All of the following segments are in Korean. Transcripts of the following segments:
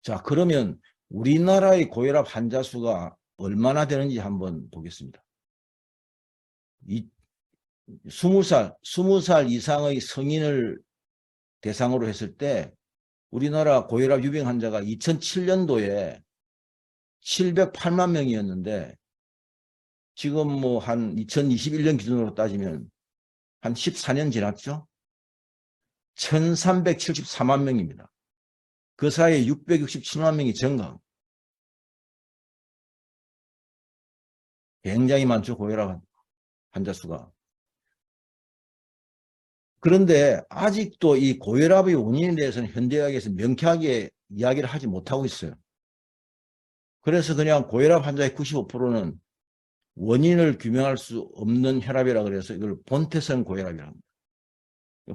자, 그러면 우리나라의 고혈압 환자 수가 얼마나 되는지 한번 보겠습니다. 20살 이상의 성인을 대상으로 했을 때 우리나라 고혈압 유병 환자가 2007년도에 708만 명이었는데 지금 뭐 한 2021년 기준으로 따지면 한 14년 지났죠? 1374만 명입니다. 그 사이에 667만 명이 증가. 굉장히 많죠, 고혈압 환자 수가. 그런데 아직도 이 고혈압의 원인에 대해서는 현대의학에서 명쾌하게 이야기를 하지 못하고 있어요. 그래서 그냥 고혈압 환자의 95%는 원인을 규명할 수 없는 혈압이라 그래서 이걸 본태성 고혈압이라고 합니다.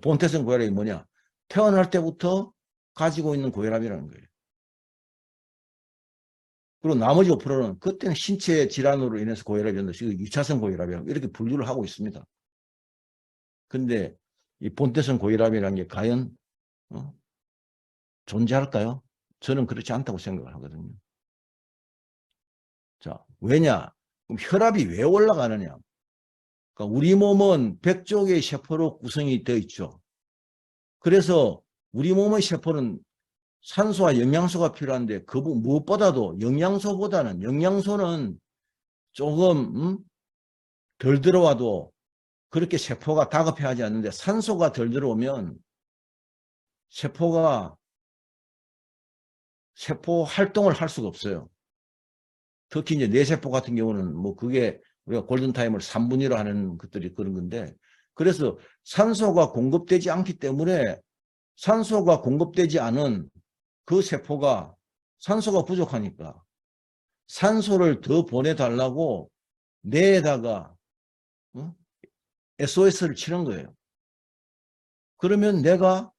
본태성 고혈압이 뭐냐? 태어날 때부터 가지고 있는 고혈압이라는 거예요. 그리고 나머지 5%는 그때는 신체 질환으로 인해서 고혈압이었는데 지금 2차성 고혈압이라고 이렇게 분류를 하고 있습니다. 근데 이 본태성 고혈압이라는 게 과연 존재할까요? 저는 그렇지 않다고 생각을 하거든요. 자, 왜냐? 그럼 혈압이 왜 올라가느냐? 그러니까 우리 몸은 100조 개의 세포로 구성이 되어 있죠. 그래서 우리 몸의 세포는 산소와 영양소가 필요한데 그 무엇보다도 영양소는 조금 덜 들어와도 그렇게 세포가 다급해하지 않는데 산소가 덜 들어오면 세포가 세포 활동을 할 수가 없어요. 특히 이제 뇌세포 같은 경우는 뭐 그게 우리가 골든타임을 3분의 1로 하는 것들이 그런 건데 그래서 산소가 공급되지 않기 때문에 산소가 공급되지 않은 그 세포가 산소가 부족하니까 산소를 더 보내달라고 뇌에다가 SOS를 치는 거예요. 그러면 내가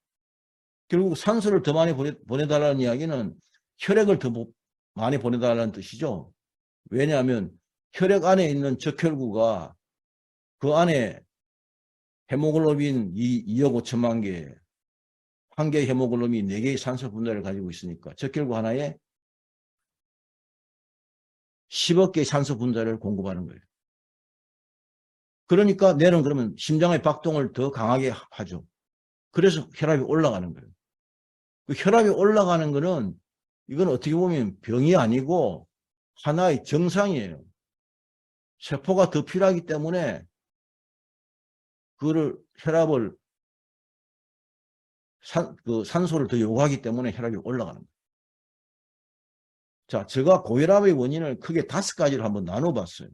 결국 산소를 더 많이 보내달라는 이야기는 혈액을 더 많이 보내달라는 뜻이죠. 왜냐하면 혈액 안에 있는 적혈구가 그 안에 헤모글로빈 2억 5천만 개, 한 개의 헤모글로빈 4개의 산소 분자를 가지고 있으니까 적혈구 하나에 10억 개의 산소 분자를 공급하는 거예요. 그러니까 뇌는 그러면 심장의 박동을 더 강하게 하죠. 그래서 혈압이 올라가는 거예요. 그 혈압이 올라가는 거는 이건 어떻게 보면 병이 아니고 하나의 정상이에요. 세포가 더 필요하기 때문에 그거를 혈압을 산소를 더 요구하기 때문에 혈압이 올라가는 거예요. 자, 제가 고혈압의 원인을 크게 5가지로 한번 나눠봤어요.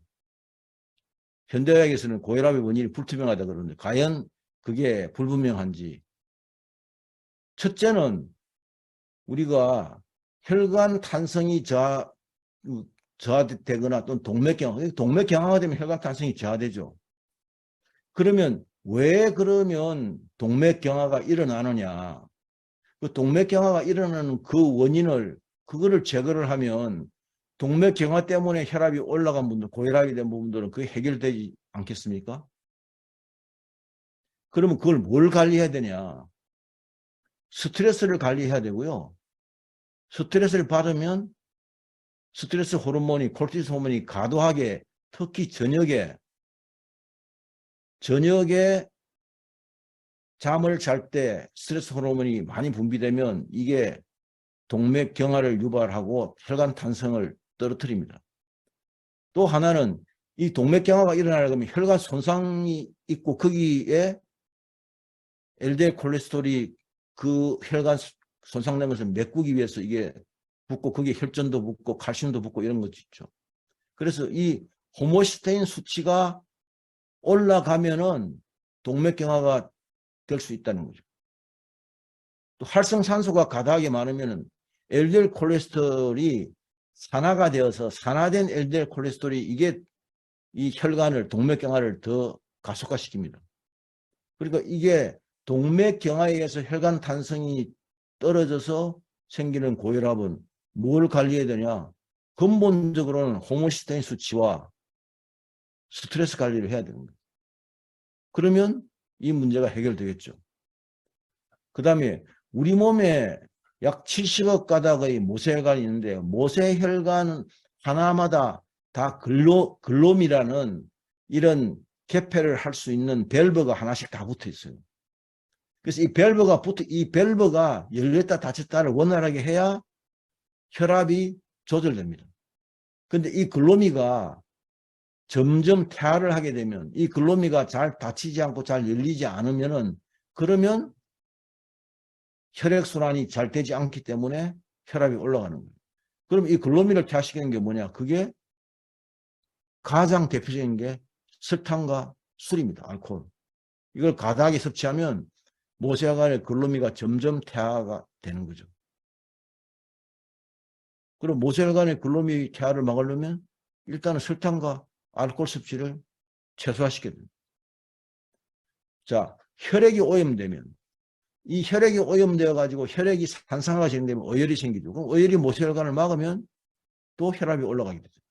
현대의학에서는 고혈압의 원인이 불투명하다 그러는데 과연 그게 불분명한지. 첫째는 우리가 혈관 탄성이 저하되거나 또는 동맥경화가 되면 혈관 탄성이 저하되죠. 그러면 왜 그러면 동맥경화가 일어나느냐. 그 동맥경화가 일어나는 그 원인을 그거를 제거를 하면 동맥경화 때문에 혈압이 올라간 분들, 고혈압이 된 부분들은 그게 해결되지 않겠습니까? 그러면 그걸 뭘 관리해야 되냐? 스트레스를 관리해야 되고요. 스트레스를 받으면 스트레스 호르몬이 콜티솔 호르몬이 과도하게 특히 저녁에 잠을 잘 때 스트레스 호르몬이 많이 분비되면 이게 동맥경화를 유발하고 혈관 탄성을 떨어뜨립니다. 또 하나는 이 동맥경화가 일어나려면 혈관 손상이 있고 거기에 LDL 콜레스테롤이 그 혈관 손상된 것을 메꾸기 위해서 이게 붙고 거기에 혈전도 붙고 칼슘도 붙고 이런 것도 있죠. 그래서 이 호모시스테인 수치가 올라가면은 동맥경화가 될 수 있다는 거죠. 또 활성산소가 과다하게 많으면은 LDL 콜레스테롤이 산화가 되어서 산화된 LDL 콜레스테롤이 이게 이 혈관을 동맥경화를 더 가속화시킵니다. 그러니까 이게 동맥경화에 의해서 혈관 탄성이 떨어져서 생기는 고혈압은 뭘 관리해야 되냐? 근본적으로는 호모시스테인 수치와 스트레스 관리를 해야 되는 거예요. 그러면 이 문제가 해결되겠죠. 그 다음에 우리 몸에 약 70억 가닥의 모세혈관이 있는데 모세혈관 하나마다 다 글롬이라는 이런 개폐를 할 수 있는 밸브가 하나씩 다 붙어 있어요. 그래서 이 밸브가 열렸다 닫혔다를 원활하게 해야 혈압이 조절됩니다. 근데 이 글로미가 점점 퇴화를 하게 되면 이 글로미가 잘 닫히지 않고 잘 열리지 않으면은 그러면 혈액순환이 잘 되지 않기 때문에 혈압이 올라가는 거예요. 그럼 이 글로미를 퇴화시키는 게 뭐냐? 그게 가장 대표적인 게 설탕과 술입니다. 알코올. 이걸 과다하게 섭취하면 모세혈관의 글로미가 점점 퇴화가 되는 거죠. 그럼 모세혈관의 글로미 퇴화를 막으려면 일단은 설탕과 알코올 섭취를 최소화시켜야 됩니다. 자, 혈액이 오염되면 이 혈액이 오염되어 가지고 혈액이 산성화가 진행되면 어혈이 생기죠. 그럼 어혈이 모세혈관을 막으면 또 혈압이 올라가게 되죠.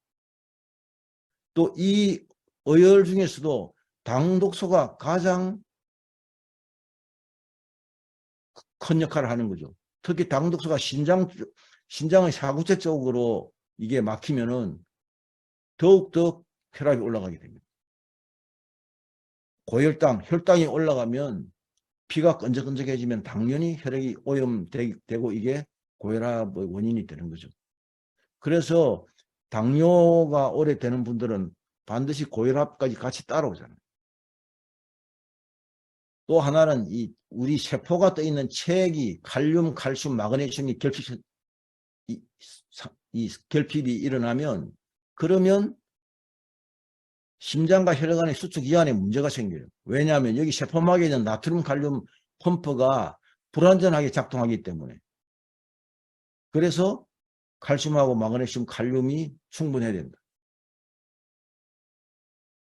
또 이 어혈 중에서도 당독소가 가장 큰 역할을 하는 거죠. 특히 당독소가 신장의 사구체 쪽으로 이게 막히면은 더욱더 혈압이 올라가게 됩니다. 고혈당, 혈당이 올라가면 피가 끈적끈적해지면 당연히 혈액이 오염되고 이게 고혈압의 원인이 되는 거죠. 그래서 당뇨가 오래되는 분들은 반드시 고혈압까지 같이 따라오잖아요. 또 하나는 우리 세포가 떠 있는 체액이 칼륨, 칼슘, 마그네슘이 결핍이 일어나면 그러면 심장과 혈관의 수축 이완에 문제가 생겨요. 왜냐하면 여기 세포막에 있는 나트륨, 칼륨 펌프가 불완전하게 작동하기 때문에. 그래서 칼슘하고 마그네슘, 칼륨이 충분해야 된다.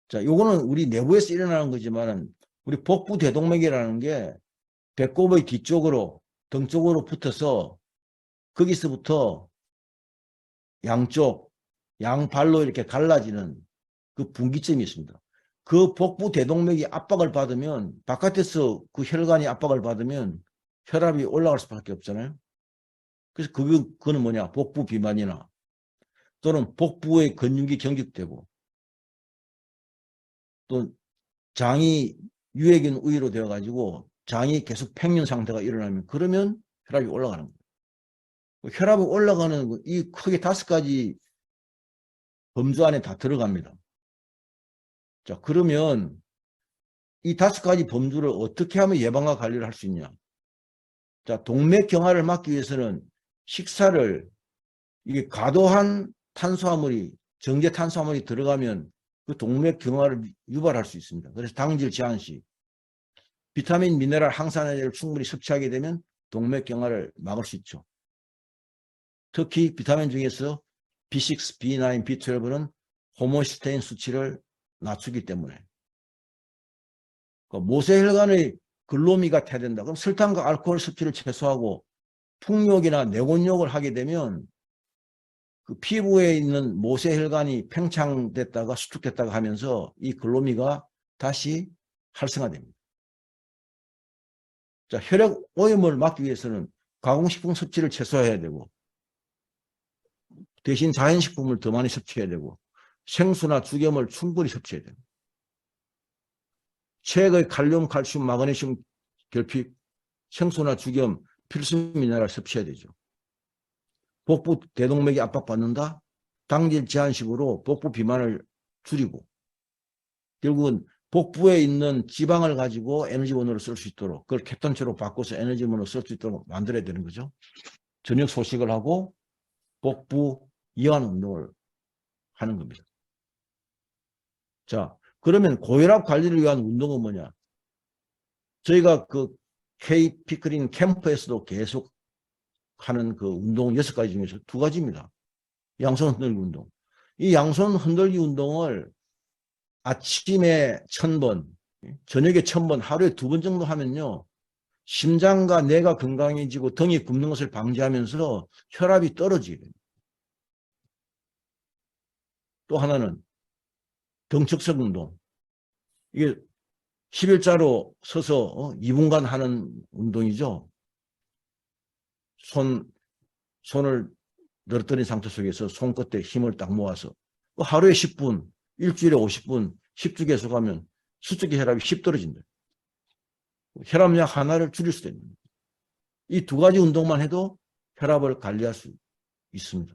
자, 요거는 우리 내부에서 일어나는 거지만은 우리 복부 대동맥이라는 게 배꼽의 뒤쪽으로 등 쪽으로 붙어서 거기서부터 양쪽 양발로 이렇게 갈라지는 그 분기점이 있습니다. 그 복부 대동맥이 압박을 받으면 바깥에서 그 혈관이 압박을 받으면 혈압이 올라갈 수밖에 없잖아요. 그래서 그거는 뭐냐? 복부 비만이나 또는 복부의 근육이 경직되고 또 장이 유해균 우위로 되어 가지고 장이 계속 팽면 상태가 일어나면 그러면 혈압이 올라가는 거예요. 혈압이 올라가는 이 크게 5가지 범주 안에 다 들어갑니다. 자, 그러면 이 5가지 범주를 어떻게 하면 예방과 관리를 할 수 있냐? 자, 동맥경화를 막기 위해서는 식사를 이게 과도한 탄수화물이 정제 탄수화물이 들어가면 그 동맥경화를 유발할 수 있습니다. 그래서 당질 제한 시 비타민, 미네랄, 항산화제를 충분히 섭취하게 되면 동맥경화를 막을 수 있죠. 특히 비타민 중에서 B6, B9, B12는 호모시스테인 수치를 낮추기 때문에 모세혈관의 글로미가 퇴된다. 그럼 설탕과 알코올 섭취를 최소화하고 풍욕이나 내곤욕을 하게 되면 그 피부에 있는 모세혈관이 팽창됐다가 수축됐다가 하면서 이 글로미가 다시 활성화됩니다. 자, 혈액 오염을 막기 위해서는 가공식품 섭취를 최소화해야 되고 대신 자연식품을 더 많이 섭취해야 되고 생수나 죽염을 충분히 섭취해야 됩니다. 체액의 칼륨, 칼슘, 마그네슘 결핍, 생수나 죽염, 필수 미네랄 섭취해야 되죠. 복부 대동맥이 압박받는다? 당질 제한식으로 복부 비만을 줄이고 결국은 복부에 있는 지방을 가지고 에너지원으로 쓸 수 있도록 그걸 케톤체로 바꿔서 에너지원으로 쓸 수 있도록 만들어야 되는 거죠. 저녁 소식을 하고 복부 이완 운동을 하는 겁니다. 자, 그러면 고혈압 관리를 위한 운동은 뭐냐? 저희가 그 K-피크린 캠프에서도 계속 하는 그 운동 6가지 중에서 2가지입니다. 양손 흔들기 운동. 이 양손 흔들기 운동을 아침에 1000번, 저녁에 1000번, 하루에 2번 정도 하면요. 심장과 뇌가 건강해지고 등이 굽는 것을 방지하면서 혈압이 떨어지게 됩니다. 또 하나는 등척석 운동. 이게 11자로 서서 2분간 하는 운동이죠. 손을 늘어뜨린 상태 속에서 손끝에 힘을 딱 모아서 하루에 10분, 일주일에 50분, 10주 계속하면 수축기 혈압이 10 떨어진다. 혈압약 하나를 줄일 수도 있는 거예요. 이 두 가지 운동만 해도 혈압을 관리할 수 있습니다.